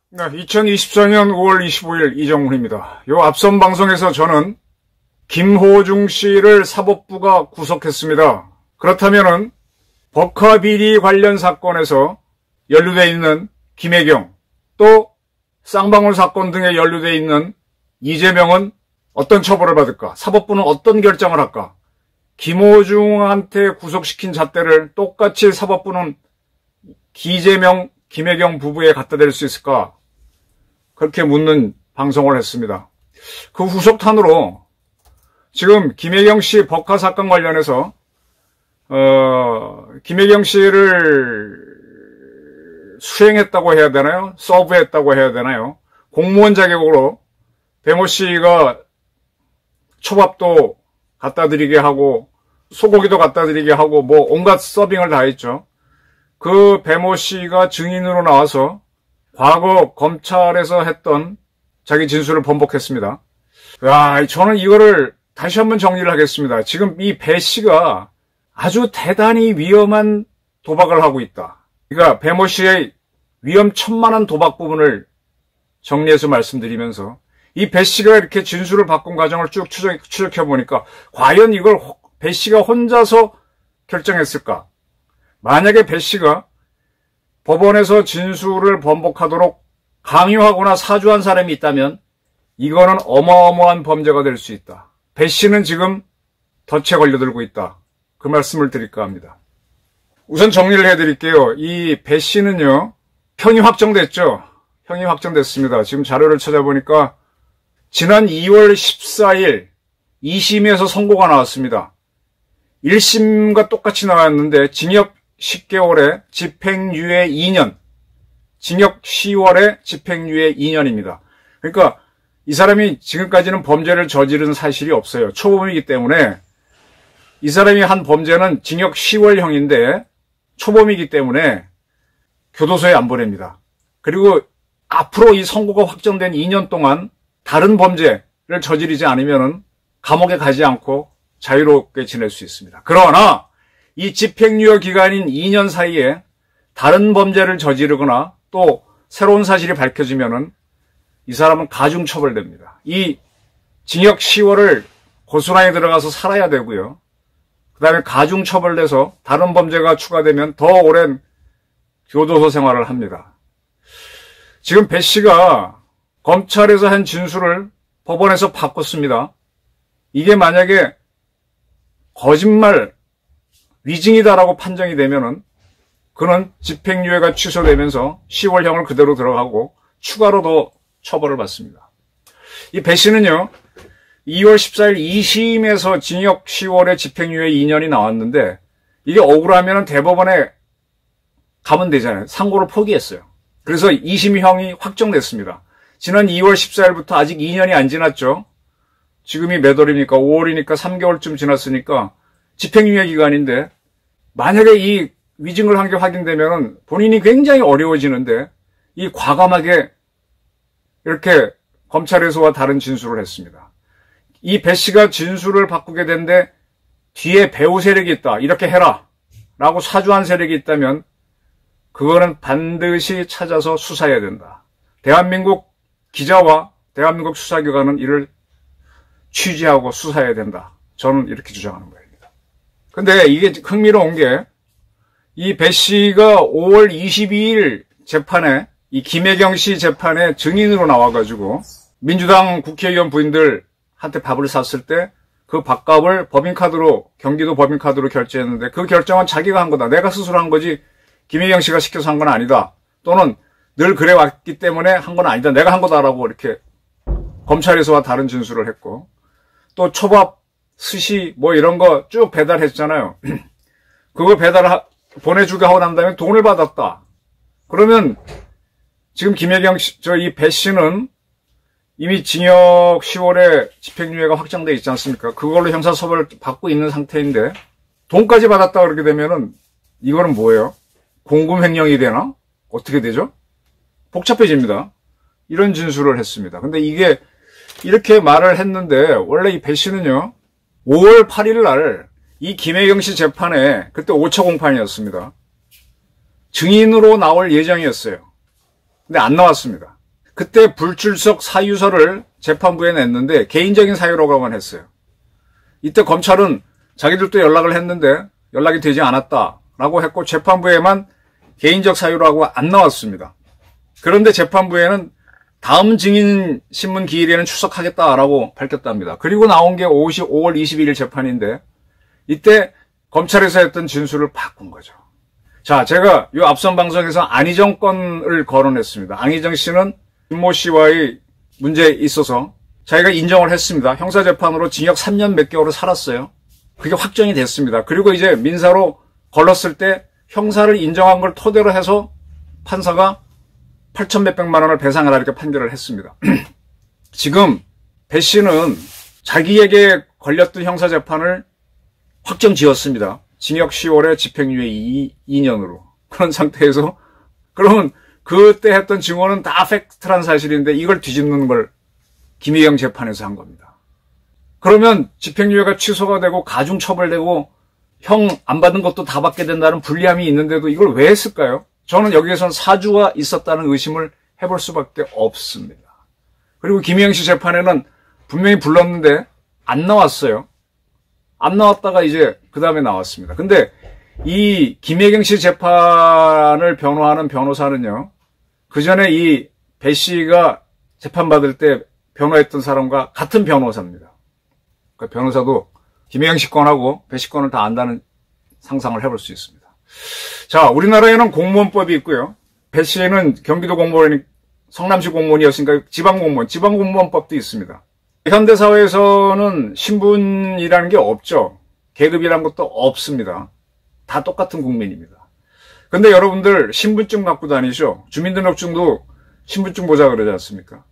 네, 2024년 5월 25일 이정훈입니다. 요 앞선 방송에서 저는 김호중 씨를 사법부가 구속했습니다. 그렇다면은 법카비리 관련 사건에서 연루돼 있는 김혜경, 또 쌍방울 사건 등에 연루돼 있는 이재명은 어떤 처벌을 받을까? 사법부는 어떤 결정을 할까? 김호중한테 구속시킨 잣대를 똑같이 사법부는 이재명, 김혜경 부부에 갖다 댈 수 있을까? 그렇게 묻는 방송을 했습니다. 그 후속탄으로 지금 김혜경 씨 법카 사건 관련해서 김혜경 씨를 수행했다고 해야 되나요? 서브했다고 해야 되나요? 공무원 자격으로 배모 씨가 초밥도 갖다 드리게 하고 소고기도 갖다 드리게 하고 뭐 온갖 서빙을 다 했죠. 그 배모 씨가 증인으로 나와서 과거 검찰에서 했던 자기 진술을 번복했습니다. 저는 이거를 다시 한번 정리를 하겠습니다. 지금 이 배 씨가 아주 대단히 위험한 도박을 하고 있다. 그러니까 배모 씨의 위험천만한 도박 부분을 정리해서 말씀드리면서 이 배 씨가 이렇게 진술을 바꾼 과정을 쭉 추적해보니까 과연 이걸 배 씨가 혼자서 결정했을까? 만약에 배 씨가 법원에서 진술을 번복하도록 강요하거나 사주한 사람이 있다면 이거는 어마어마한 범죄가 될 수 있다. 배 씨는 지금 덫에 걸려들고 있다. 그 말씀을 드릴까 합니다. 우선 정리를 해드릴게요. 이 배 씨는요, 형이 확정됐죠? 형이 확정됐습니다. 지금 자료를 찾아보니까 지난 2월 14일 2심에서 선고가 나왔습니다. 1심과 똑같이 나왔는데 징역 10개월에 집행유예 2년, 징역 10월에 집행유예 2년입니다. 그러니까 이 사람이 지금까지는 범죄를 저지른 사실이 없어요. 초범이기 때문에 이 사람이 한 범죄는 징역 10월형인데 초범이기 때문에 교도소에 안 보냅니다. 그리고 앞으로 이 선고가 확정된 2년 동안 다른 범죄를 저지르지 않으면은 감옥에 가지 않고 자유롭게 지낼 수 있습니다. 그러나 이 집행유예 기간인 2년 사이에 다른 범죄를 저지르거나 또 새로운 사실이 밝혀지면은 이 사람은 가중처벌됩니다. 이 징역 10월을 고스란히 들어가서 살아야 되고요. 그 다음에 가중처벌돼서 다른 범죄가 추가되면 더 오랜 교도소 생활을 합니다. 지금 배 씨가 검찰에서 한 진술을 법원에서 바꿨습니다. 이게 만약에 거짓말, 위증이다라고 판정이 되면은 그는 집행유예가 취소되면서 10월형을 그대로 들어가고 추가로 더 처벌을 받습니다. 이 배 씨는요, 2월 14일 2심에서 징역 10월에 집행유예 2년이 나왔는데 이게 억울하면 대법원에 가면 되잖아요. 상고를 포기했어요. 그래서 2심형이 확정됐습니다. 지난 2월 14일부터 아직 2년이 안 지났죠. 지금이 몇 월입니까? 5월이니까 3개월쯤 지났으니까 집행유예 기간인데 만약에 이 위증을 한 게 확인되면 본인이 굉장히 어려워지는데 이 과감하게 이렇게 검찰에서와 다른 진술을 했습니다. 이 배 씨가 진술을 바꾸게 된데 뒤에 배후 세력이 있다. 이렇게 해라. 라고 사주한 세력이 있다면 그거는 반드시 찾아서 수사해야 된다. 대한민국 기자와 대한민국 수사기관은 이를 취재하고 수사해야 된다. 저는 이렇게 주장하는 겁니다. 근데 이게 흥미로운 게 이 배 씨가 5월 22일 재판에 이 김혜경 씨 재판에 증인으로 나와가지고 민주당 국회의원 부인들한테 밥을 샀을 때 그 밥값을 법인카드로 경기도 법인카드로 결제했는데 그 결정은 자기가 한 거다. 내가 스스로 한 거지 김혜경 씨가 시켜서 한 건 아니다. 또는 늘 그래 왔기 때문에 한 건 아니다. 내가 한 거다라고 이렇게 검찰에서와 다른 진술을 했고 또 초밥, 스시 뭐 이런 거 쭉 배달했잖아요. 그거 보내주게 하고 난 다음에 돈을 받았다. 그러면 지금 김혜경 씨, 이 배 씨는 이미 징역 10월에 집행유예가 확정돼 있지 않습니까? 그걸로 형사처벌을 받고 있는 상태인데 돈까지 받았다 그렇게 되면은 이거는 뭐예요? 공금횡령이 되나? 어떻게 되죠? 복잡해집니다. 이런 진술을 했습니다. 근데 이게 이렇게 말을 했는데 원래 이 배 씨는요 5월 8일 날 이 김혜경 씨 재판에 그때 5차 공판이었습니다. 증인으로 나올 예정이었어요. 근데 안 나왔습니다. 그때 불출석 사유서를 재판부에 냈는데 개인적인 사유라고만 했어요. 이때 검찰은 자기들도 연락을 했는데 연락이 되지 않았다라고 했고 재판부에만 개인적 사유라고 안 나왔습니다. 그런데 재판부에는 다음 증인 신문 기일에는 출석하겠다라고 밝혔답니다. 그리고 나온 게 5월 21일 재판인데 이때 검찰에서 했던 진술을 바꾼 거죠. 자, 제가 이 앞선 방송에서 안희정 건을 거론했습니다. 안희정 씨는 김모 씨와의 문제에 있어서 자기가 인정을 했습니다. 형사재판으로 징역 3년 몇 개월을 살았어요. 그게 확정이 됐습니다. 그리고 이제 민사로 걸렀을 때 형사를 인정한 걸 토대로 해서 판사가 8천 몇백만 원을 배상하라 이렇게 판결을 했습니다. 지금 배 씨는 자기에게 걸렸던 형사재판을 확정 지었습니다. 징역 10월에 집행유예 2년으로. 그런 상태에서 그러면 그때 했던 증언은 다 팩트란 사실인데 이걸 뒤집는 걸 김혜경 재판에서 한 겁니다. 그러면 집행유예가 취소가 되고 가중처벌되고 형 안 받은 것도 다 받게 된다는 불리함이 있는데도 이걸 왜 했을까요? 저는 여기에선 사주가 있었다는 의심을 해볼 수밖에 없습니다. 그리고 김혜경 씨 재판에는 분명히 불렀는데 안 나왔어요. 안 나왔다가 이제 그 다음에 나왔습니다. 근데 이 김혜경 씨 재판을 변호하는 변호사는요. 그 전에 이 배 씨가 재판받을 때 변호했던 사람과 같은 변호사입니다. 그러니까 변호사도 김혜경 씨 건하고 배 씨 건을 다 안다는 상상을 해볼 수 있습니다. 자, 우리나라에는 공무원법이 있고요. 배 씨는 경기도 공무원이 성남시 공무원이었으니까 지방공무원법도 있습니다. 현대사회에서는 신분이라는 게 없죠. 계급이라는 것도 없습니다. 다 똑같은 국민입니다. 근데 여러분들 신분증 갖고 다니죠? 주민등록증도 신분증 보자 그러지 않습니까?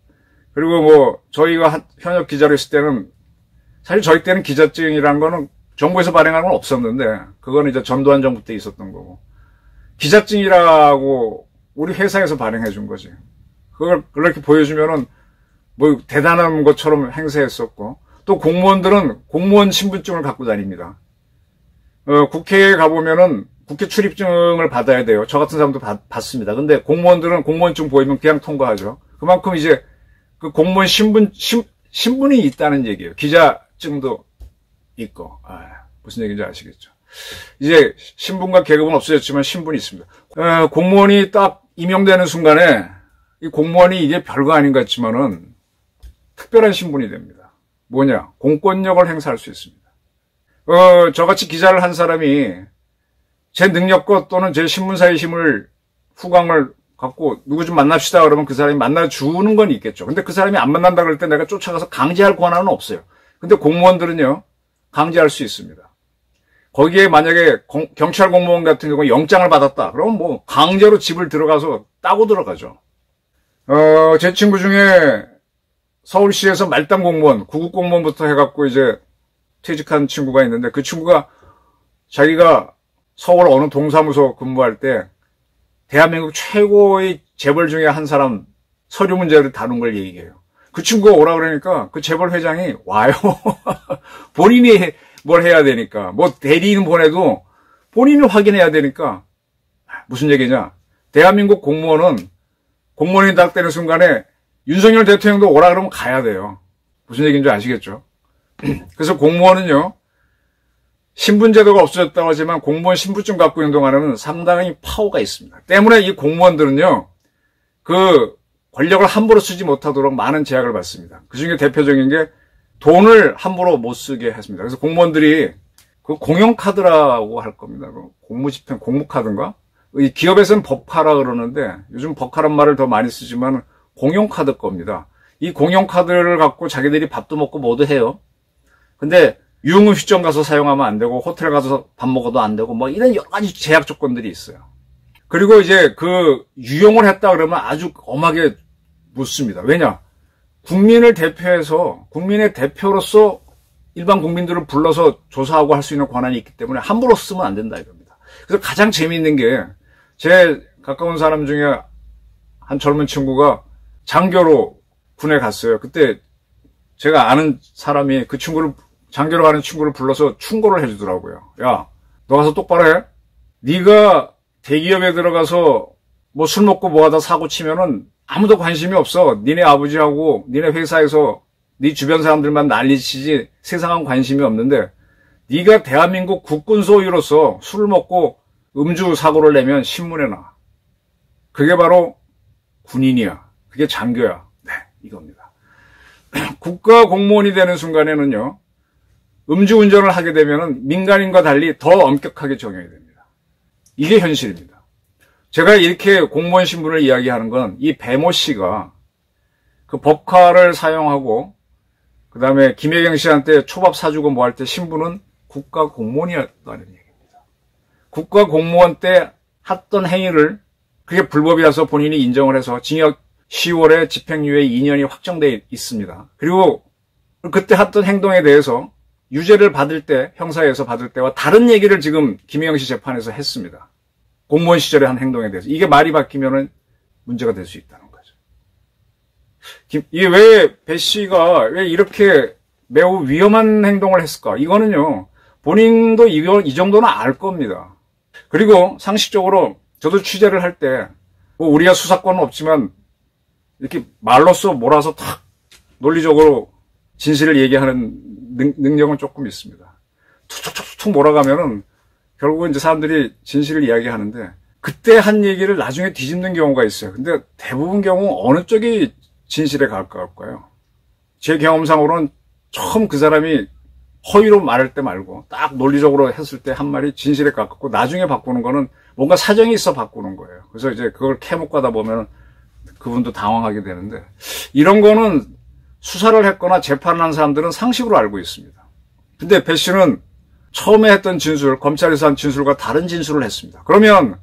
그리고 뭐 저희가 현역 기자로 있을 때는 사실 저희 때는 기자증이라는 거는 정부에서 발행하는 건 없었는데 그거는 이제 전두환 정부 때 있었던 거고 기자증이라고 우리 회사에서 발행해 준 거지. 그걸 그렇게 보여주면은 뭐 대단한 것처럼 행세했었고 또 공무원들은 공무원 신분증을 갖고 다닙니다. 국회에 가보면은 국회 출입증을 받아야 돼요. 저 같은 사람도 받습니다. 근데 공무원들은 공무원증 보이면 그냥 통과하죠. 그만큼 이제 그 공무원 신분이 있다는 얘기예요. 기자증도 있고. 무슨 얘기인지 아시겠죠? 이제 신분과 계급은 없어졌지만 신분이 있습니다. 공무원이 딱 임용되는 순간에 이 공무원이 이게 별거 아닌 것 같지만은 특별한 신분이 됩니다. 뭐냐? 공권력을 행사할 수 있습니다. 저같이 기자를 한 사람이 제 능력과 또는 제 신문사의 힘을 후광을 갖고 누구 좀 만납시다 그러면 그 사람이 만나주는 건 있겠죠. 근데 그 사람이 안 만난다 그럴 때 내가 쫓아가서 강제할 권한은 없어요. 근데 공무원들은요, 강제할 수 있습니다. 거기에 만약에 경찰 공무원 같은 경우 영장을 받았다. 그러면 뭐 강제로 집을 들어가서 따고 들어가죠. 제 친구 중에 서울시에서 말단 공무원, 구급 공무원부터 해갖고 이제 퇴직한 친구가 있는데 그 친구가 자기가 서울 어느 동사무소 근무할 때 대한민국 최고의 재벌 중에 한 사람 서류 문제를 다룬 걸 얘기해요. 그 친구가 오라 그러니까 그 재벌 회장이 와요. 본인이 뭘 해야 되니까. 뭐 대리인 보내도 본인이 확인해야 되니까. 무슨 얘기냐. 대한민국 공무원은 공무원이 딱 되는 순간에 윤석열 대통령도 오라 그러면 가야 돼요. 무슨 얘기인지 아시겠죠? 그래서 공무원은요. 신분제도가 없어졌다고 하지만 공무원 신분증 갖고 행동하는 상당히 파워가 있습니다. 때문에 이 공무원들은요. 그 권력을 함부로 쓰지 못하도록 많은 제약을 받습니다. 그중에 대표적인 게 돈을 함부로 못 쓰게 했습니다. 그래서 공무원들이 그 공용카드라고 할 겁니다. 공무집행, 공무카드인가? 이 기업에서는 법카라 그러는데 요즘 법카란 말을 더 많이 쓰지만 공용카드 겁니다. 이 공용카드를 갖고 자기들이 밥도 먹고 뭐도 해요. 근데 유흥음식점 가서 사용하면 안 되고 호텔 가서 밥 먹어도 안 되고 뭐 이런 여러 가지 제약 조건들이 있어요. 그리고 이제 그 유용을 했다 그러면 아주 엄하게 묻습니다. 왜냐? 국민을 대표해서 국민의 대표로서 일반 국민들을 불러서 조사하고 할 수 있는 권한이 있기 때문에 함부로 쓰면 안 된다 이겁니다. 그래서 가장 재미있는 게 제 가까운 사람 중에 한 젊은 친구가 장교로 군에 갔어요. 그때 제가 아는 사람이 그 친구를, 장교로 가는 친구를 불러서 충고를 해주더라고요. 야, 너 가서 똑바로 해. 네가 대기업에 들어가서 뭐 술 먹고 뭐 하다 사고 치면은 아무도 관심이 없어. 니네 아버지하고 니네 회사에서 네 주변 사람들만 난리치지 세상은 관심이 없는데, 네가 대한민국 국군 소유로서 술을 먹고 음주 사고를 내면 신문에 나. 그게 바로 군인이야. 그게 장교야. 네, 이겁니다. 국가 공무원이 되는 순간에는요, 음주운전을 하게 되면은 민간인과 달리 더 엄격하게 적용이 됩니다. 이게 현실입니다. 제가 이렇게 공무원 신분을 이야기하는 건 이 배모 씨가 그 법카를 사용하고 그 다음에 김혜경 씨한테 초밥 사주고 뭐 할 때 신분은 국가 공무원이었다는 얘기입니다. 국가 공무원 때 했던 행위를 그게 불법이라서 본인이 인정을 해서 징역 10월에 집행유예 2년이 확정되어 있습니다. 그리고 그때 했던 행동에 대해서 유죄를 받을 때, 형사에서 받을 때와 다른 얘기를 지금 김혜경 씨 재판에서 했습니다. 공무원 시절에 한 행동에 대해서. 이게 말이 바뀌면은 문제가 될 수 있다는 거죠. 이게 왜 배 씨가 왜 이렇게 매우 위험한 행동을 했을까? 이거는요, 본인도 이 정도는 알 겁니다. 그리고 상식적으로 저도 취재를 할 때, 뭐 우리가 수사권은 없지만 이렇게 말로써 몰아서 탁 논리적으로 진실을 얘기하는 능력은 조금 있습니다. 툭툭툭툭 몰아가면은 결국은 이제 사람들이 진실을 이야기하는데, 그때 한 얘기를 나중에 뒤집는 경우가 있어요. 근데 대부분 경우 어느 쪽이 진실에 가까울까요? 제 경험상으로는 처음 그 사람이 허위로 말할 때 말고 딱 논리적으로 했을 때 한 말이 진실에 가깝고, 나중에 바꾸는 거는 뭔가 사정이 있어 바꾸는 거예요. 그래서 이제 그걸 캐묻 가다 보면 그분도 당황하게 되는데, 이런 거는 수사를 했거나 재판을 한 사람들은 상식으로 알고 있습니다. 근데 배 씨는 처음에 했던 진술, 검찰에서 한 진술과 다른 진술을 했습니다. 그러면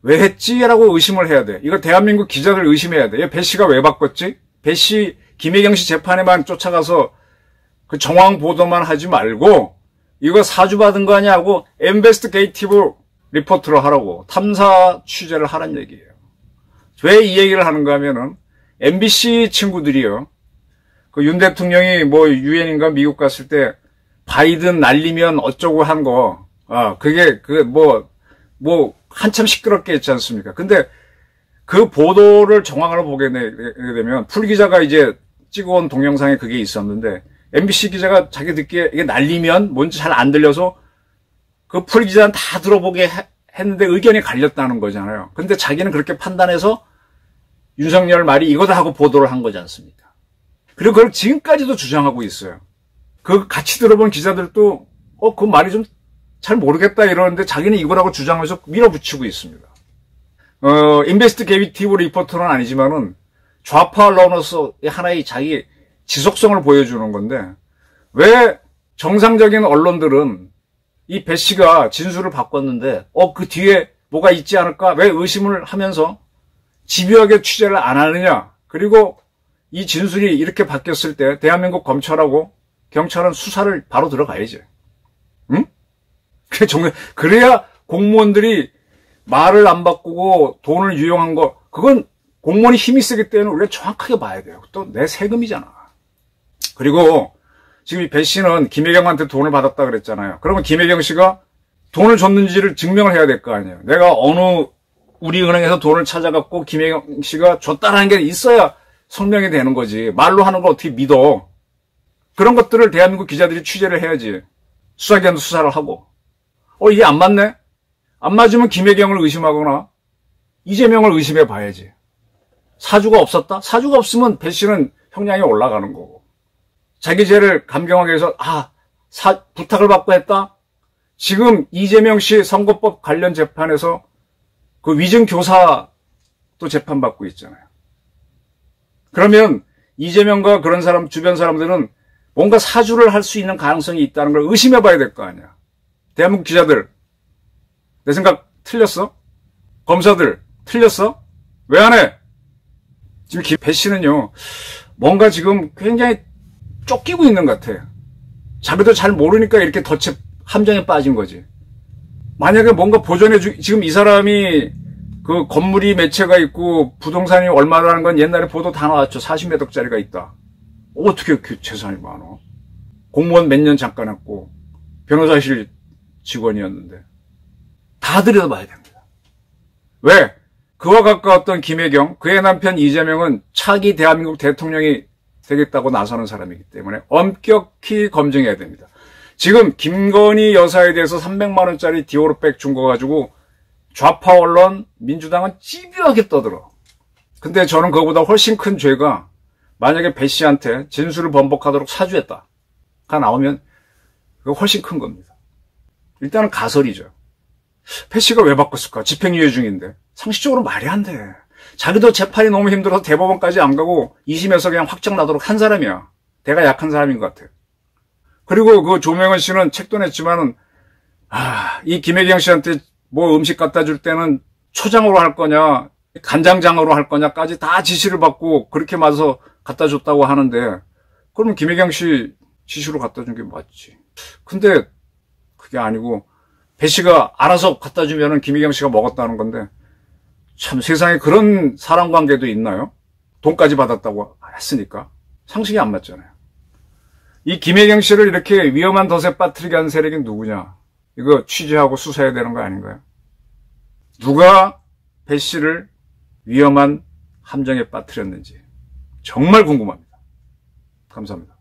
왜 했지라고 의심을 해야 돼. 이거 대한민국 기자들 의심해야 돼. 배 씨가 왜 바꿨지? 배 씨, 김혜경 씨 재판에만 쫓아가서 그 정황 보도만 하지 말고 이거 사주받은 거 아니냐고 인베스티게이티브 리포트를 하라고, 탐사 취재를 하란 얘기예요. 왜 이 얘기를 하는가 하면은 MBC 친구들이요, 그 윤 대통령이 뭐 유엔인가 미국 갔을 때 바이든 날리면 어쩌고 한 거, 그게 한참 시끄럽게 했지 않습니까? 근데 그 보도를 정황으로 보게 되면, 풀 기자가 이제 찍어온 동영상에 그게 있었는데, MBC 기자가 자기 듣기에 이게 날리면 뭔지 잘 안 들려서 그 풀 기자는 다 들어보게 했는데 의견이 갈렸다는 거잖아요. 근데 자기는 그렇게 판단해서 윤석열 말이 이거다 하고 보도를 한 거지 않습니까? 그리고 그걸 지금까지도 주장하고 있어요. 그 같이 들어본 기자들도 그 말이 좀 잘 모르겠다 이러는데 자기는 이거라고 주장해서 밀어붙이고 있습니다. 인베스티게이티브 리포터는 아니지만은 좌파 러너스의 하나의 자기 지속성을 보여주는 건데, 왜 정상적인 언론들은 이 배 씨가 진술을 바꿨는데 그 뒤에 뭐가 있지 않을까 왜 의심을 하면서 집요하게 취재를 안 하느냐. 그리고 이 진술이 이렇게 바뀌었을 때 대한민국 검찰하고 경찰은 수사를 바로 들어가야지. 응? 그래야 공무원들이 말을 안 바꾸고 돈을 유용한 거, 그건 공무원이 힘이 세기 때문에 우리가 정확하게 봐야 돼요. 또 내 세금이잖아. 그리고 지금 이 배 씨는 김혜경한테 돈을 받았다 그랬잖아요. 그러면 김혜경 씨가 돈을 줬는지를 증명을 해야 될 거 아니에요. 내가 어느 우리 은행에서 돈을 찾아갖고 김혜경 씨가 줬다는 게 있어야 성명이 되는 거지. 말로 하는 걸 어떻게 믿어. 그런 것들을 대한민국 기자들이 취재를 해야지. 수사기관도 수사를 하고. 이게 안 맞네? 안 맞으면 김혜경을 의심하거나 이재명을 의심해 봐야지. 사주가 없었다? 사주가 없으면 배 씨는 형량이 올라가는 거고. 자기 죄를 감경하기 위해서 부탁을 받고 했다? 지금 이재명 씨 선거법 관련 재판에서 그 위증 교사도 재판받고 있잖아요. 그러면 이재명과 그런 사람, 주변 사람들은 뭔가 사주를 할 수 있는 가능성이 있다는 걸 의심해 봐야 될 거 아니야. 대한민국 기자들, 내 생각 틀렸어? 검사들 틀렸어? 왜 안 해? 지금 배 씨는요, 뭔가 지금 굉장히 쫓기고 있는 것 같아. 자기도 잘 모르니까 이렇게 덫에 함정에 빠진 거지. 만약에 뭔가 지금 이 사람이 그 건물이 몇 채가 있고 부동산이 얼마라는 건 옛날에 보도 다 나왔죠. 40몇 억짜리가 있다. 어떻게 이렇게 재산이 많아? 공무원 몇 년 잠깐 했고 변호사실 직원이었는데 다 들여다봐야 됩니다. 왜? 그와 가까웠던 김혜경, 그의 남편 이재명은 차기 대한민국 대통령이 되겠다고 나서는 사람이기 때문에 엄격히 검증해야 됩니다. 지금 김건희 여사에 대해서 300만 원짜리 디오로백 준 거 가지고 좌파 언론, 민주당은 집요하게 떠들어. 근데 저는 그거보다 훨씬 큰 죄가 만약에 배 씨한테 진술을 번복하도록 사주했다가 나오면 그거 훨씬 큰 겁니다. 일단은 가설이죠. 배 씨가 왜 바꿨을까? 집행유예 중인데. 상식적으로 말이 안 돼. 자기도 재판이 너무 힘들어서 대법원까지 안 가고 2심에서 그냥 확정 나도록 한 사람이야. 내가 약한 사람인 것 같아. 그리고 그 조명은 씨는 책도 냈지만은 이 김혜경 씨한테 뭐 음식 갖다 줄 때는 초장으로 할 거냐 간장장으로 할 거냐까지 다 지시를 받고 그렇게 맞아서 갖다 줬다고 하는데 그러면 김혜경 씨 지시로 갖다 준 게 맞지. 근데 그게 아니고 배 씨가 알아서 갖다 주면은 김혜경 씨가 먹었다는 건데 참 세상에 그런 사람관계도 있나요? 돈까지 받았다고 했으니까 상식이 안 맞잖아요. 이 김혜경 씨를 이렇게 위험한 덫에 빠뜨리게 하는 세력이 누구냐? 이거 취재하고 수사해야 되는 거 아닌가요? 누가 배 씨를 위험한 함정에 빠뜨렸는지 정말 궁금합니다. 감사합니다.